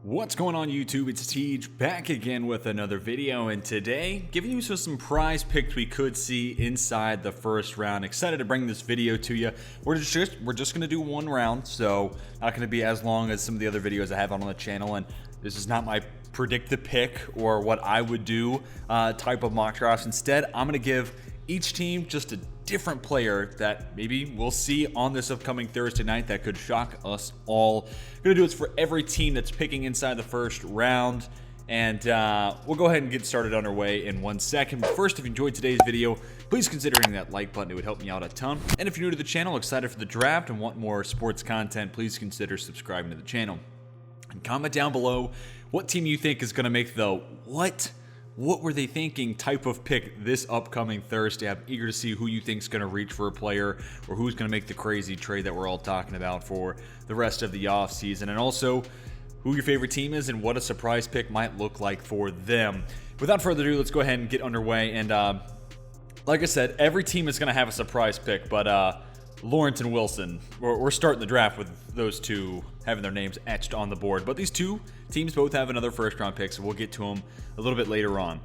What's going on YouTube? It's Tej back again with another video, and today giving you some prize picks we could see inside the first round. Excited to bring this video to you. We're just gonna do one round, so not gonna be as long as some of the other videos I have on the channel, and this is not my predict the pick or what I would do type of mock drafts. Instead, I'm gonna give each team just a different player that maybe we'll see on this upcoming Thursday night that could shock us all. I'm gonna do this for every team that's picking inside the first round, and we'll go ahead and get started underway in 1 second. But first, if you enjoyed today's video, please consider hitting that like button. It would help me out a ton. And if you're new to the channel, excited for the draft and want more sports content, please consider subscribing to the channel. And comment down below what team you think is gonna make the what were they thinking type of pick this upcoming Thursday. I'm eager to see who you think is going to reach for a player or who's going to make the crazy trade that we're all talking about for the rest of the offseason, and also who your favorite team is and what a surprise pick might look like for them. Without further ado, let's go ahead and get underway. And like I said, every team is going to have a surprise pick, but Lawrence and Wilson, we're starting the draft with those two having their names etched on the board. But these two teams both have another first round pick, so we'll get to them a little bit later on.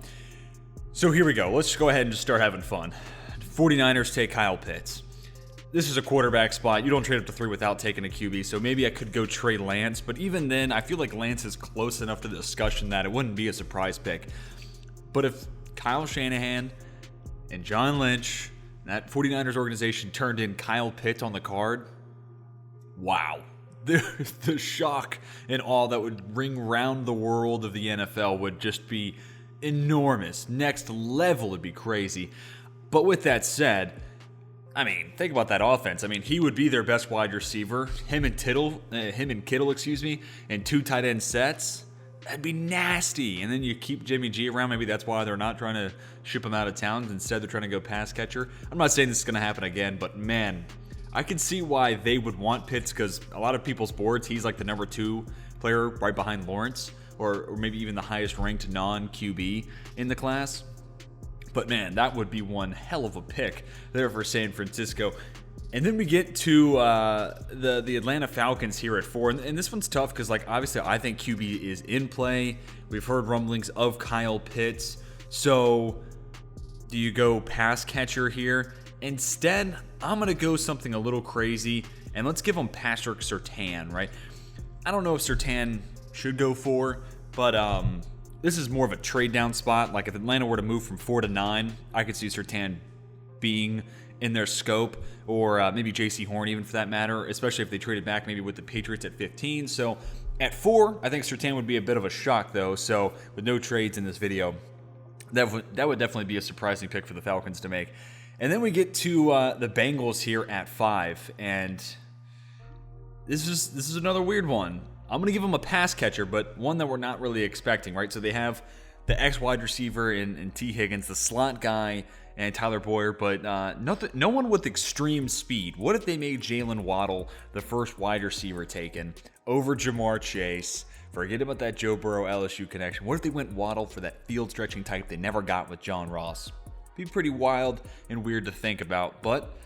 So here we go. Let's just go ahead and just start having fun. 49ers take Kyle Pitts. This is a quarterback spot. You don't trade up to 3 without taking a QB, so maybe I could go Trey Lance. But even then, I feel like Lance is close enough to the discussion that it wouldn't be a surprise pick. But if Kyle Shanahan and John Lynch, that 49ers organization, turned in Kyle Pitts on the card, wow. The shock and all that would ring round the world of the NFL would just be enormous. Next level would be crazy. But with that said, I mean, think about that offense. I mean, he would be their best wide receiver. Him and Kittle, and 2 tight end sets. That'd be nasty. And then you keep Jimmy G around. Maybe that's why they're not trying to ship him out of town. Instead, they're trying to go pass catcher. I'm not saying this is going to happen again, but man, I can see why they would want Pitts, because a lot of people's boards, he's like the number 2 player right behind Lawrence, or maybe even the highest ranked non-QB in the class. But man, that would be one hell of a pick there for San Francisco. And then we get to the Atlanta Falcons here at 4. And this one's tough because, like, obviously I think QB is in play. We've heard rumblings of Kyle Pitts. So do you go pass catcher here? Instead, I'm going to go something a little crazy, and let's give him Patrick Surtain, right? I don't know if Surtain should go 4, but this is more of a trade down spot. Like if Atlanta were to move from 4 to 9, I could see Surtain being in their scope, or maybe J.C. Horn even for that matter, especially if they traded back maybe with the Patriots at 15. So at 4, I think Surtain would be a bit of a shock though, so with no trades in this video, that would definitely be a surprising pick for the Falcons to make. And then we get to the Bengals here at 5, and this is another weird one. I'm going to give them a pass catcher, but one that we're not really expecting, right? So they have the ex-wide receiver in T. Higgins, the slot guy, and Tyler Boyer, but no one with extreme speed. What if they made Jalen Waddle the first wide receiver taken over Jamar Chase? Forget about that Joe Burrow LSU connection. What if they went Waddle for that field-stretching type they never got with John Ross? Be pretty wild and weird to think about, but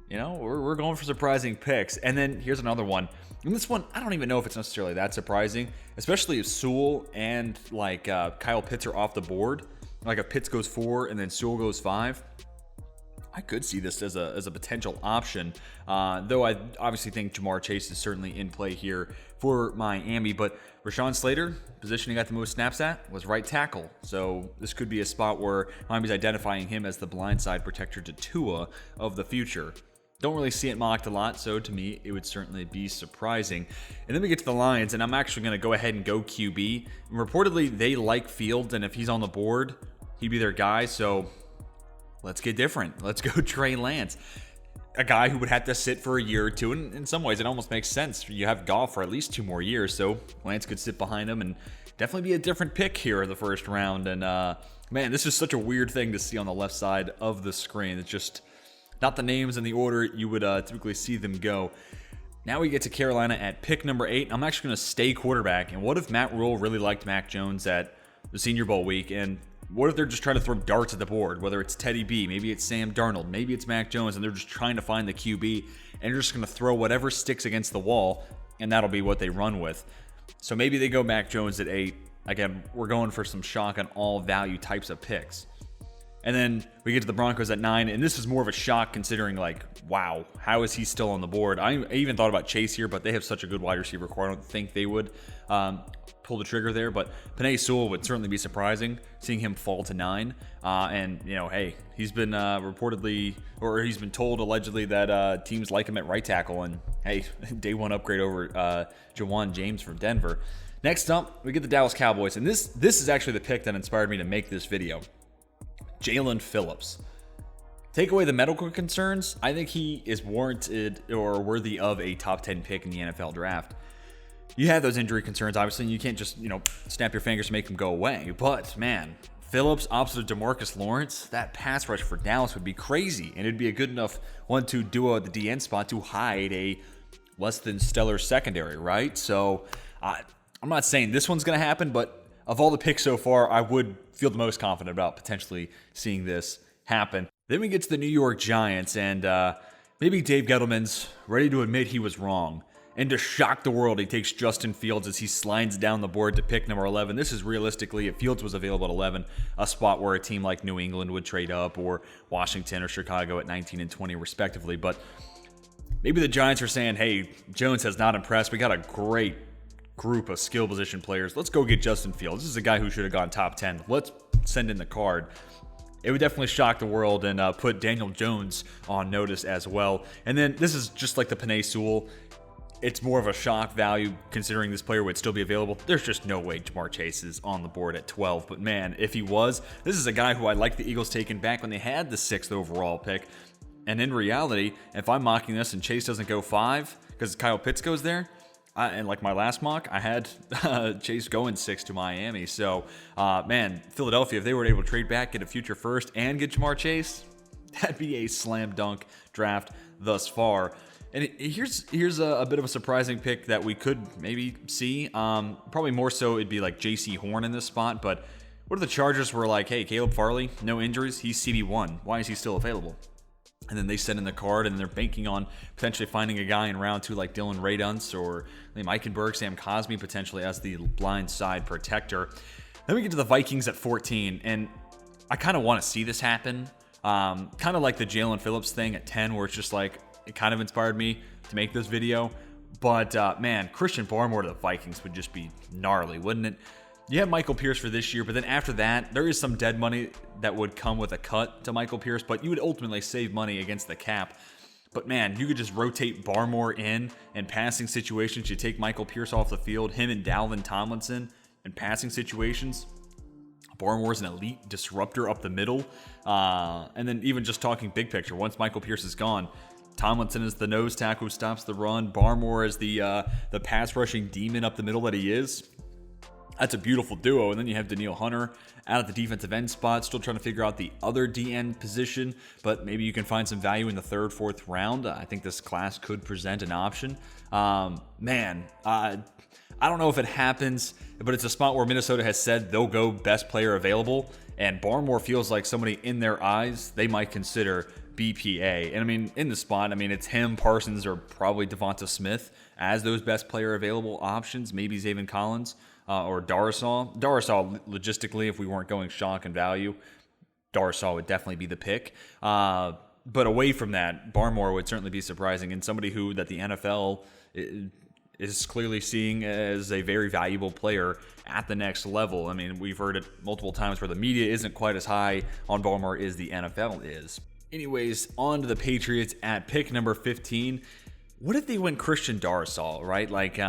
you know, we're going for surprising picks. And then here's another one. And this one, I don't even know if it's necessarily that surprising, especially if Sewell and like Kyle Pitts are off the board. Like if Pitts goes 4 and then Sewell goes 5, I could see this as a potential option. Though I obviously think Jamar Chase is certainly in play here for Miami. But Rashawn Slater, position he got the most snaps at was right tackle. So this could be a spot where Miami's identifying him as the blindside protector to Tua of the future. Don't really see it mocked a lot, so to me, it would certainly be surprising. And then we get to the Lions, and I'm actually going to go ahead and go QB. And reportedly, they like Fields, and if he's on the board, he'd be their guy. So let's get different. Let's go Trey Lance. A guy who would have to sit for a year or two, and in some ways, it almost makes sense. You have Goff for at least 2 more years, so Lance could sit behind him and definitely be a different pick here in the first round. And man, this is such a weird thing to see on the left side of the screen. It's just not the names in the order you would typically see them go. Now we get to Carolina at pick number 8. I'm actually going to stay quarterback. And what if Matt Rule really liked Mac Jones at the Senior Bowl week? And What if they're just trying to throw darts at the board? Whether it's Teddy B, maybe it's Sam Darnold, maybe it's Mac Jones, and they're just trying to find the QB, and they're just going to throw whatever sticks against the wall, and that'll be what they run with. So maybe they go Mac Jones at 8. Again, we're going for some shock on all value types of picks. And then we get to the Broncos at 9, and this is more of a shock considering, like, wow, how is he still on the board? I even thought about Chase here, but they have such a good wide receiver core. I don't think they would pull the trigger there, but Penei Sewell would certainly be surprising, seeing him fall to 9. And, you know, hey, he's been reportedly, or he's been told allegedly that teams like him at right tackle, and, hey, day one upgrade over Jawan James from Denver. Next up, we get the Dallas Cowboys, and this is actually the pick that inspired me to make this video. Jalen Phillips. Take away the medical concerns, I think he is warranted or worthy of a top 10 pick in the NFL draft. You have those injury concerns, obviously, and you can't just, snap your fingers to make them go away. But, man, Phillips opposite of DeMarcus Lawrence, that pass rush for Dallas would be crazy, and it'd be a good enough 1-2 duo at the DN spot to hide a less than stellar secondary, right? So, I'm not saying this one's going to happen, but of all the picks so far, I would feel the most confident about potentially seeing this happen. Then we get to the New York Giants, and maybe Dave Gettleman's ready to admit he was wrong. And to shock the world, he takes Justin Fields as he slides down the board to pick number 11. This is realistically, if Fields was available at 11, a spot where a team like New England would trade up, or Washington or Chicago at 19 and 20 respectively. But maybe the Giants are saying, hey, Jones has not impressed. We got a great group of skill position players. Let's go get Justin Fields. This is a guy who should have gone top 10. Let's send in the card. It would definitely shock the world and put Daniel Jones on notice as well. And then this is just like the Penei Sewell. It's more of a shock value considering this player would still be available. There's just no way Jamar Chase is on the board at 12. But man, if he was, this is a guy who I like the Eagles taking back when they had the 6th overall pick. And in reality, if I'm mocking this and Chase doesn't go 5 because Kyle Pitts goes there, and like my last mock, I had Chase going 6 to Miami. So, man, Philadelphia, if they were able to trade back, get a future first, and get Jamar Chase, that'd be a slam dunk draft thus far. And here's a bit of a surprising pick that we could maybe see. Probably more so it'd be like J.C. Horn in this spot. But what if the Chargers were like, hey, Caleb Farley, no injuries, he's CB1. Why is he still available? And then they send in the card, and they're banking on potentially finding a guy in round 2 like Dylan Radunz or Liam Eichenberg, Sam Cosmi potentially as the blind side protector. Then we get to the Vikings at 14, and I kind of want to see this happen. Kind of like the Jalen Phillips thing at 10, where it's just like, it kind of inspired me to make this video. But, man, Christian Barmore to the Vikings would just be gnarly, wouldn't it? You have Michael Pierce for this year, but then after that, there is some dead money that would come with a cut to Michael Pierce, but you would ultimately save money against the cap. But man, you could just rotate Barmore in passing situations. You take Michael Pierce off the field, him and Dalvin Tomlinson in passing situations. Barmore's an elite disruptor up the middle. And then even just talking big picture, once Michael Pierce is gone, Tomlinson is the nose tackle who stops the run. Barmore is the pass rushing demon up the middle that he is. That's a beautiful duo. And then you have Danielle Hunter out at the defensive end spot, still trying to figure out the other DN position, but maybe you can find some value in the 3rd, 4th round. I think this class could present an option. Man, I don't know if it happens, but it's a spot where Minnesota has said they'll go best player available, and Barmore feels like somebody in their eyes they might consider BPA. And I mean, in the spot, it's him, Parsons, or probably Devonta Smith as those best player available options, maybe Zaven Collins. Or Darrisaw. Darrisaw, logistically, if we weren't going shock and value, Darrisaw would definitely be the pick. But away from that, Barmore would certainly be surprising, and somebody who that the NFL is clearly seeing as a very valuable player at the next level. I mean, we've heard it multiple times where the media isn't quite as high on Barmore as the NFL is. Anyways, on to the Patriots at pick number 15. What if they went Christian Darrisaw, right? Like,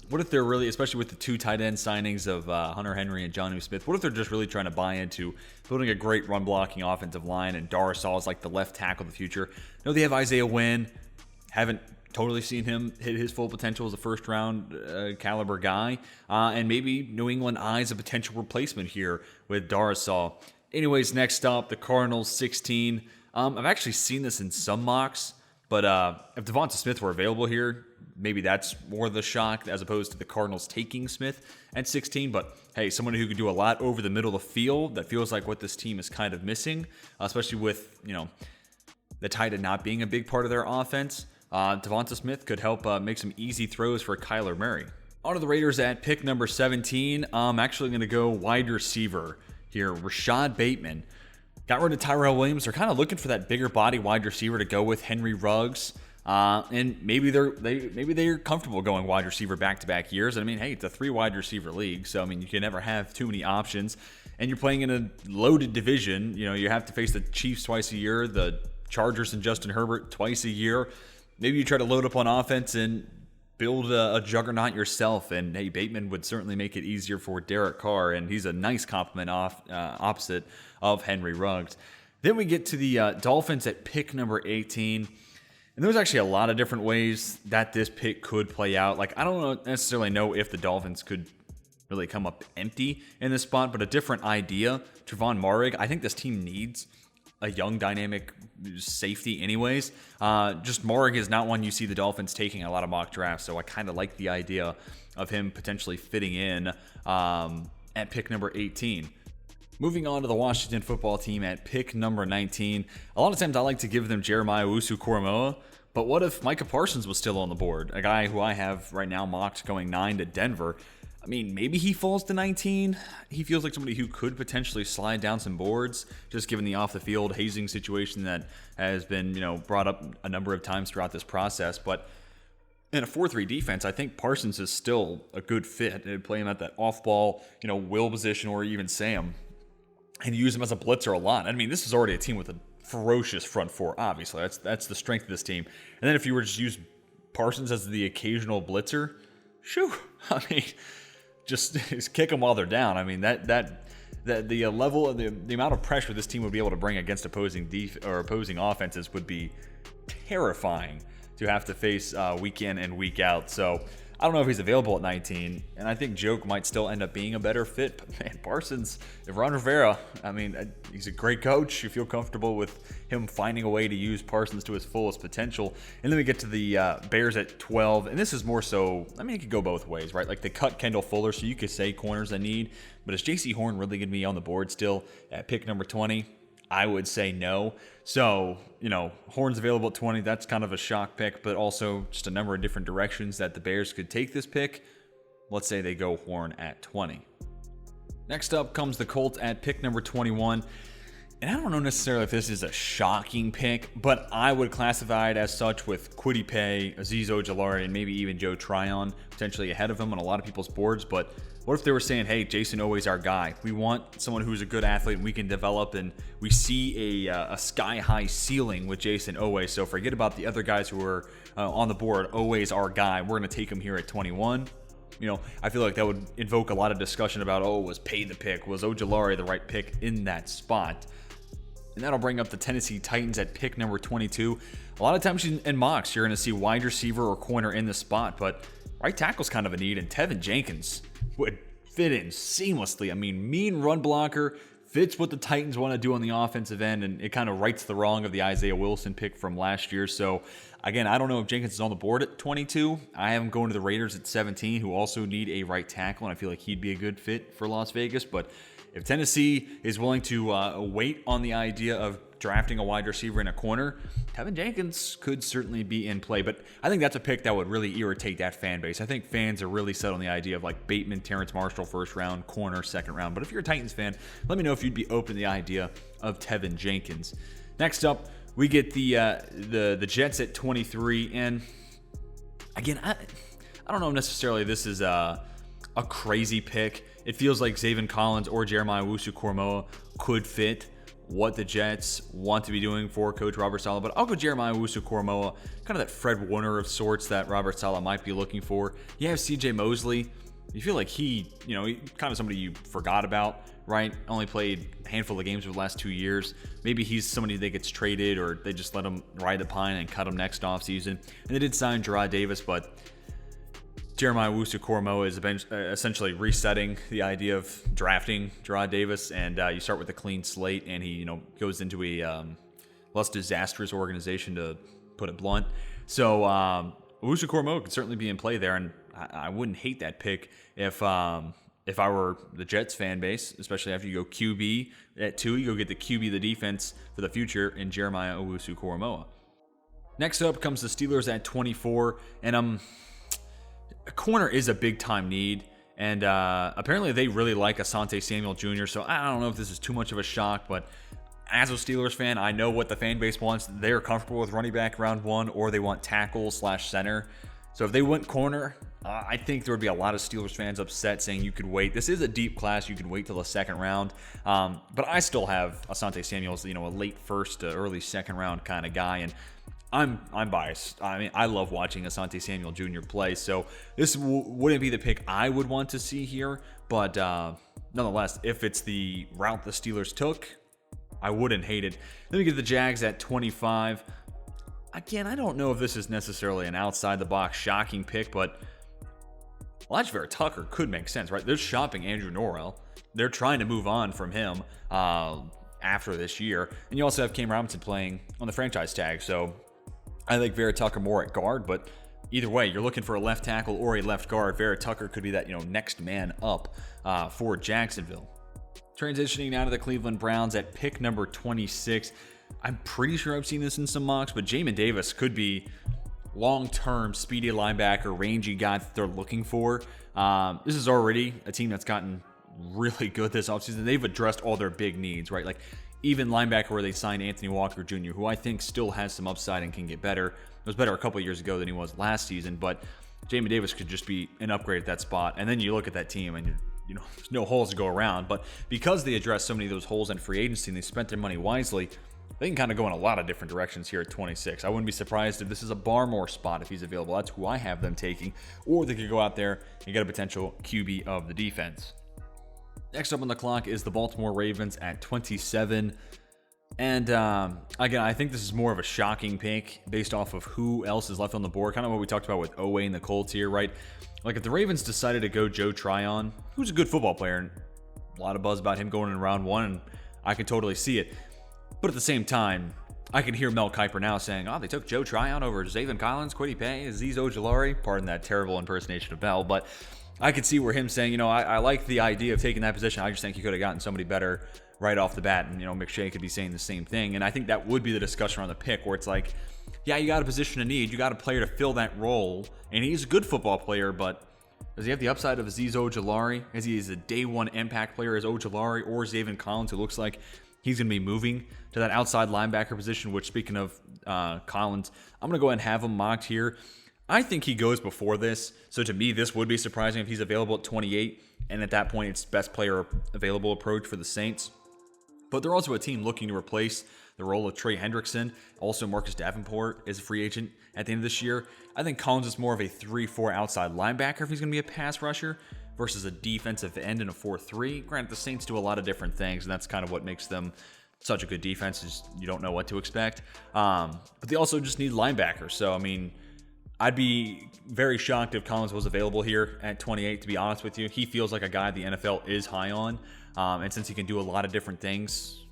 what if they're really, especially with the 2 tight end signings of Hunter Henry and Jonnu Smith, what if they're just really trying to buy into building a great run-blocking offensive line, and Darrisaw is like the left tackle of the future? No, they have Isaiah Wynn. Haven't totally seen him hit his full potential as a first-round caliber guy. And maybe New England eyes a potential replacement here with Darrisaw. Anyways, next up, the Cardinals, 16. I've actually seen this in some mocks, but if Devonta Smith were available here, maybe that's more the shock as opposed to the Cardinals taking Smith at 16. But hey, someone who could do a lot over the middle of the field, that feels like what this team is kind of missing, especially with, the tight end not being a big part of their offense. Devonta Smith could help make some easy throws for Kyler Murray. On to the Raiders at pick number 17. I'm actually going to go wide receiver here. Rashad Bateman. Got rid of Tyrell Williams. They're kind of looking for that bigger body wide receiver to go with Henry Ruggs. And maybe they're comfortable going wide receiver back-to-back years. I mean, hey, it's a 3 wide receiver league, so I mean, you can never have too many options. And you're playing in a loaded division. You have to face the Chiefs twice a year, the Chargers and Justin Herbert twice a year. Maybe you try to load up on offense and build a juggernaut yourself, and hey, Bateman would certainly make it easier for Derek Carr, and he's a nice complement opposite of Henry Ruggs. Then we get to the Dolphins at pick number 18, and there's actually a lot of different ways that this pick could play out. Like, I don't necessarily know if the Dolphins could really come up empty in this spot, but a different idea. Trevon Moehrig, I think this team needs a young, dynamic safety anyways. Just Moehrig is not one you see the Dolphins taking a lot of mock drafts, so I kind of like the idea of him potentially fitting in at pick number 18. Moving on to the Washington football team at pick number 19. A lot of times I like to give them Jeremiah Owusu-Koramoah, but what if Micah Parsons was still on the board? A guy who I have right now mocked going 9 to Denver. I mean, maybe he falls to 19. He feels like somebody who could potentially slide down some boards, just given the off-the-field hazing situation that has been, brought up a number of times throughout this process. But in a 4-3 defense, I think Parsons is still a good fit. They'd play him at that off-ball, will position, or even Sam, and use him as a blitzer a lot. I mean, this is already a team with a ferocious front four, obviously. That's the strength of this team. And then if you were to just use Parsons as the occasional blitzer, shoo, I mean, just kick them while they're down. I mean, the level of the amount of pressure this team would be able to bring against opposing offenses would be terrifying to have to face week in and week out. So I don't know if he's available at 19, and I think Joke might still end up being a better fit. But man, Parsons, if Ron Rivera, I mean, he's a great coach. You feel comfortable with him finding a way to use Parsons to his fullest potential. And then we get to the Bears at 12, and this is more so, I mean, it could go both ways, right? Like, they cut Kendall Fuller, so you could say corners I need, but is J.C. Horn really going to be on the board still at pick number 20? I would say no. So, Horn's available at 20. That's kind of a shock pick, but also just a number of different directions that the Bears could take this pick. Let's say they go Horn at 20. Next up comes the Colts at pick number 21. And I don't know necessarily if this is a shocking pick, but I would classify it as such with Kwity Paye, Azeez Ojulari, and maybe even Joe Tryon potentially ahead of him on a lot of people's boards. But what if they were saying, hey, Jason Oweh's our guy. We want someone who's a good athlete and we can develop, and we see a sky-high ceiling with Jason Oweh. So forget about the other guys who are on the board. Oweh's our guy. We're going to take him here at 21. I feel like that would invoke a lot of discussion about, was Paye the pick? Was Ojulari the right pick in that spot? And that'll bring up the Tennessee Titans at pick number 22. A lot of times in mocks, you're going to see wide receiver or corner in the spot, but right tackle's kind of a need, and Tevin Jenkins would fit in seamlessly. I mean, mean run blocker, fits what the Titans want to do on the offensive end, and it kind of rights the wrong of the Isaiah Wilson pick from last year. So, again, I don't know if Jenkins is on the board at 22. I have him going to the Raiders at 17, who also need a right tackle, and I feel like he'd be a good fit for Las Vegas. But if Tennessee is willing to wait on the idea of drafting a wide receiver in a corner, Tevin Jenkins could certainly be in play. But I think that's a pick that would really irritate that fan base. I think fans are really set on the idea of like Bateman, Terrence Marshall, first round, corner, second round. But if you're a Titans fan, let me know if you'd be open to the idea of Tevin Jenkins. Next up, we get the Jets at 23. And again, I don't know necessarily this is a crazy pick. It feels like Zaven Collins or Jeremiah Owusu-Koramoah could fit what the Jets want to be doing for Coach Robert Saleh, but I'll go Jeremiah Owusu-Koramoah, kind of that Fred Warner of sorts that Robert Saleh might be looking for. You have C.J. Mosley. You feel like he kind of somebody you forgot about, right? Only played a handful of games over the last 2 years. Maybe he's somebody that gets traded, or they just let him ride the pine and cut him next offseason. And they did sign Jarrad Davis, but Jeremiah Owusu-Koramoah is essentially resetting the idea of drafting Jarrad Davis, and you start with a clean slate, and he goes into a less disastrous organization, to put it blunt. So Owusu-Koramoah could certainly be in play there, and I wouldn't hate that pick if I were the Jets fan base, especially after you go QB at 2, you go get the QB of the defense for the future in Jeremiah Owusu-Koramoah. Next up comes the Steelers at 24, and a corner is a big-time need, and apparently they really like Asante Samuel Jr., so I don't know if this is too much of a shock, but as a Steelers fan, I know what the fan base wants. They're comfortable with running back round 1, or they want tackle/center. So if they went corner, I think there would be a lot of Steelers fans upset saying you could wait. This is a deep class. You could wait till the second round. But I still have Asante Samuel as, a late first to early second round kind of guy. And I'm biased. I mean, I love watching Asante Samuel Jr. play. So this wouldn't be the pick I would want to see here. But nonetheless, if it's the route the Steelers took, I wouldn't hate it. Then we get the Jags at 25. Again, I don't know if this is necessarily an outside-the-box shocking pick, but Elijah Vera Tucker could make sense, right? They're shopping Andrew Norwell. They're trying to move on from him after this year. And you also have Cam Robinson playing on the franchise tag. So I like Vera Tucker more at guard, but either way, you're looking for a left tackle or a left guard. Vera Tucker could be that, next man up for Jacksonville. Transitioning now to the Cleveland Browns at pick number 26. I'm pretty sure I've seen this in some mocks, but Jamin Davis could be long-term speedy linebacker, rangy guy that they're looking for. This is already a team that's gotten really good this offseason. They've addressed all their big needs, right? Like even linebacker where they signed Anthony Walker Jr., who I think still has some upside and can get better. It was better a couple of years ago than he was last season, but Jamin Davis could just be an upgrade at that spot. And then you look at that team and there's no holes to go around. But because they addressed so many of those holes in free agency and they spent their money wisely, they can kind of go in a lot of different directions here at 26. I wouldn't be surprised if this is a Barmore spot if he's available. That's who I have them taking. Or they could go out there and get a potential QB of the defense. Next up on the clock is the Baltimore Ravens at 27. And again, I think this is more of a shocking pick based off of who else is left on the board. Kind of what we talked about with Oweh and the Colts here, right? Like if the Ravens decided to go Joe Tryon, who's a good football player, and a lot of buzz about him going in round 1, and I can totally see it. But at the same time, I can hear Mel Kiper now saying, they took Joe Tryon over Zaven Collins, Kwity Paye, Azeez Ojulari. Pardon that terrible impersonation of Mel, but I could see where him saying, I like the idea of taking that position. I just think you could have gotten somebody better right off the bat. And, McShay could be saying the same thing. And I think that would be the discussion on the pick where it's like, yeah, you got a position of need. You got a player to fill that role. And he's a good football player, but does he have the upside of Azeez Ojulari? As he is a day one impact player as Ojulari or Zaven Collins, who looks like he's going to be moving to that outside linebacker position, which speaking of Collins, I'm going to go ahead and have him mocked here. I think he goes before this. So to me, this would be surprising if he's available at 28. And at that point, it's best player available approach for the Saints. But they're also a team looking to replace the role of Trey Hendrickson. Also, Marcus Davenport is a free agent at the end of this year. I think Collins is more of a 3-4 outside linebacker if he's going to be a pass rusher versus a defensive end in a 4-3. Granted, the Saints do a lot of different things, and that's kind of what makes them such a good defense is you don't know what to expect. But they also just need linebackers. So, I mean, I'd be very shocked if Collins was available here at 28, to be honest with you. He feels like a guy the NFL is high on. And since he can do a lot of different things,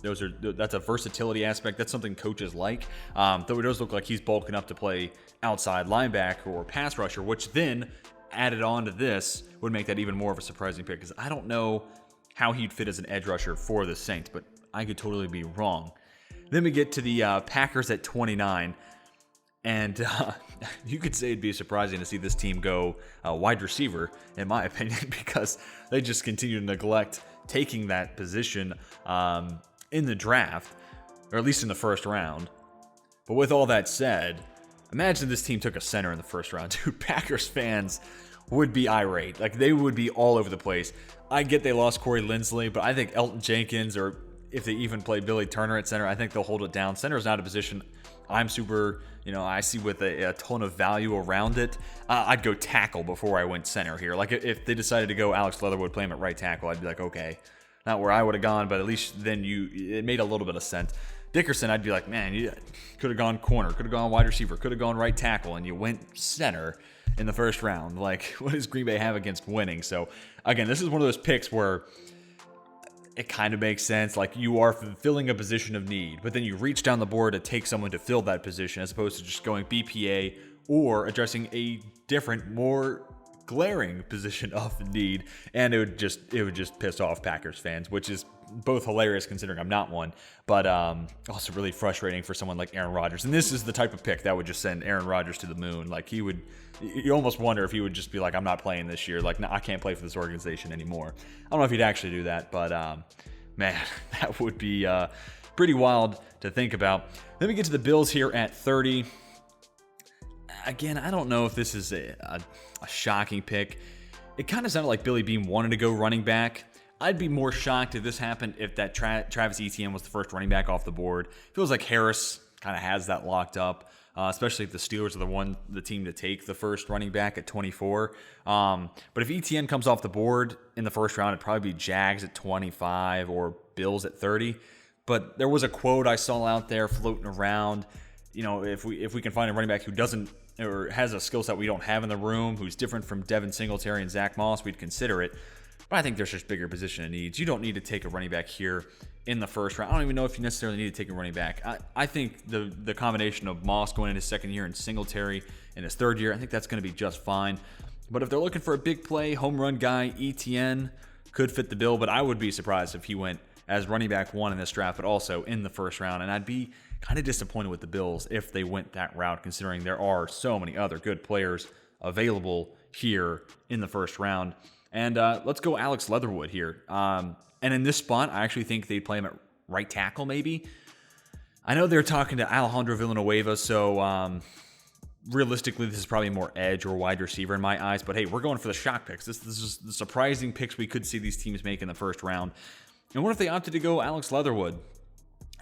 that's a versatility aspect. That's something coaches like. Though it does look like he's bulking up to play outside linebacker or pass rusher, which then added on to this would make that even more of a surprising pick because I don't know how he'd fit as an edge rusher for the Saints, but I could totally be wrong. Then we get to the Packers at 29. And you could say it'd be surprising to see this team go wide receiver, in my opinion, because they just continue to neglect taking that position in the draft, or at least in the first round. But with all that said, imagine this team took a center in the first round. Dude, Packers fans would be irate. Like, they would be all over the place. I get they lost Corey Linsley, but I think Elton Jenkins, or if they even play Billy Turner at center, I think they'll hold it down. Center is not a position I'm super, I see with a ton of value around it. I'd go tackle before I went center here. Like, if they decided to go Alex Leatherwood, play him at right tackle, I'd be like, okay, not where I would have gone, but at least then it made a little bit of sense. Dickerson, I'd be like, man, you could have gone corner, could have gone wide receiver, could have gone right tackle, and you went center in the first round. Like, what does Green Bay have against winning? So, again, this is one of those picks where it kind of makes sense. Like, you are fulfilling a position of need, but then you reach down the board to take someone to fill that position as opposed to just going BPA or addressing a different, more glaring position of need, and it would just piss off Packers fans, which is both hilarious considering I'm not one, but also really frustrating for someone like Aaron Rodgers. And this is the type of pick that would just send Aaron Rodgers to the moon. Like, you almost wonder if he would just be like, I'm not playing this year. Like, no, I can't play for this organization anymore. I don't know if he'd actually do that, but man, that would be pretty wild to think about. Then we get to the Bills here at 30. Again, I don't know if this is a shocking pick. It kind of sounded like Billy Beane wanted to go running back. I'd be more shocked if this happened if that Travis Etienne was the first running back off the board. Feels like Harris kind of has that locked up, especially if the Steelers are the team to take the first running back at 24. But if Etienne comes off the board in the first round, it'd probably be Jags at 25 or Bills at 30. But there was a quote I saw out there floating around. You know, if we can find a running back who doesn't or has a skill set we don't have in the room, who's different from Devin Singletary and Zach Moss, we'd consider it. But I think there's just bigger position needs. You don't need to take a running back here in the first round. I don't even know if you necessarily need to take a running back. I think the combination of Moss going in his second year and Singletary in his third year, I think that's going to be just fine. But if they're looking for a big play, home run guy, Etienne could fit the bill. But I would be surprised if he went as running back one in this draft, but also in the first round. And I'd be kind of disappointed with the Bills if they went that route, considering there are so many other good players available here in the first round. And let's go Alex Leatherwood here. And in this spot, I actually think they'd play him at right tackle maybe. I know they're talking to Alejandro Villanueva, so realistically, this is probably more edge or wide receiver in my eyes. But hey, we're going for the shock picks. This is the surprising picks we could see these teams make in the first round. And what if they opted to go Alex Leatherwood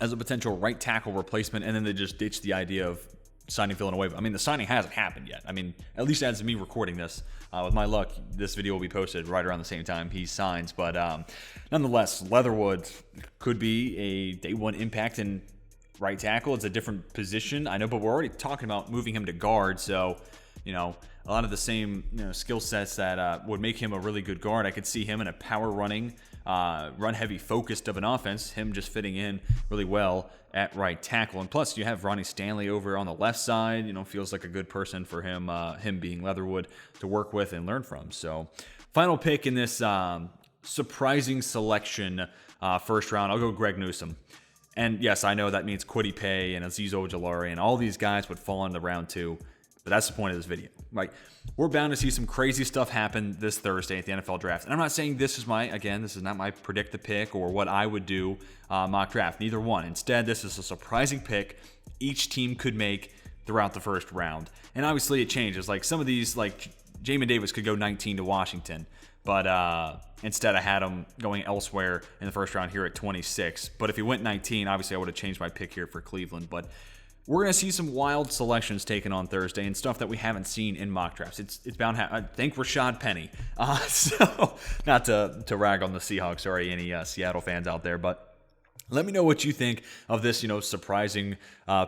as a potential right tackle replacement, and then they just ditched the idea of signing Villanueva? I mean, the signing hasn't happened yet. I mean, at least as of me recording this, with my luck, this video will be posted right around the same time he signs. But nonetheless, Leatherwood could be a day one impact in right tackle. It's a different position, I know, but we're already talking about moving him to guard. So, you know, a lot of the same skill sets that would make him a really good guard. I could see him in a power running, run-heavy focused of an offense, him just fitting in really well at right tackle. And plus, you have Ronnie Stanley over on the left side. Feels like a good person for him, him being Leatherwood, to work with and learn from. So, final pick in this surprising selection first round, I'll go Greg Newsome. And yes, I know that means Kwity Paye and Azeez Ojulari and all these guys would fall in the round two. But that's the point of this video, right? We're bound to see some crazy stuff happen this Thursday at the NFL Draft. And I'm not saying this is not my predict the pick or what I would do mock draft. Neither one. Instead, this is a surprising pick each team could make throughout the first round. And obviously it changes. Like some of these, like Jamin Davis could go 19 to Washington. But instead I had him going elsewhere in the first round here at 26. But if he went 19, obviously I would have changed my pick here for Cleveland. But we're going to see some wild selections taken on Thursday and stuff that we haven't seen in mock drafts. It's bound to happen. Thank Rashad Penny. So, not to rag on the Seahawks or any Seattle fans out there, but let me know what you think of this, surprising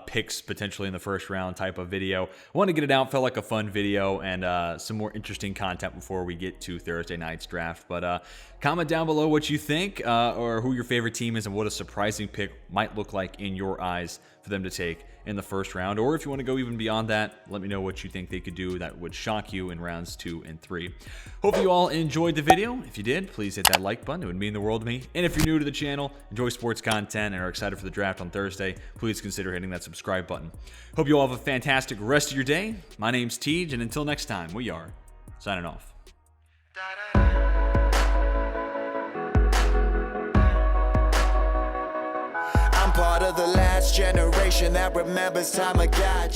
picks potentially in the first round type of video. I wanted to get it out. Felt like a fun video and some more interesting content before we get to Thursday night's draft. But comment down below what you think or who your favorite team is and what a surprising pick might look like in your eyes for them to take in the first round. Or if you want to go even beyond that, let me know what you think they could do that would shock you in rounds 2 and 3. Hope you all enjoyed the video. If you did, please hit that like button. It would mean the world to me. And if you're new to the channel, enjoy sports content, and are excited for the draft on Thursday, please consider hitting that subscribe button. Hope you all have a fantastic rest of your day. My name's Tej, and until next time, we are signing off. I'm part of the last generation that remembers time like God.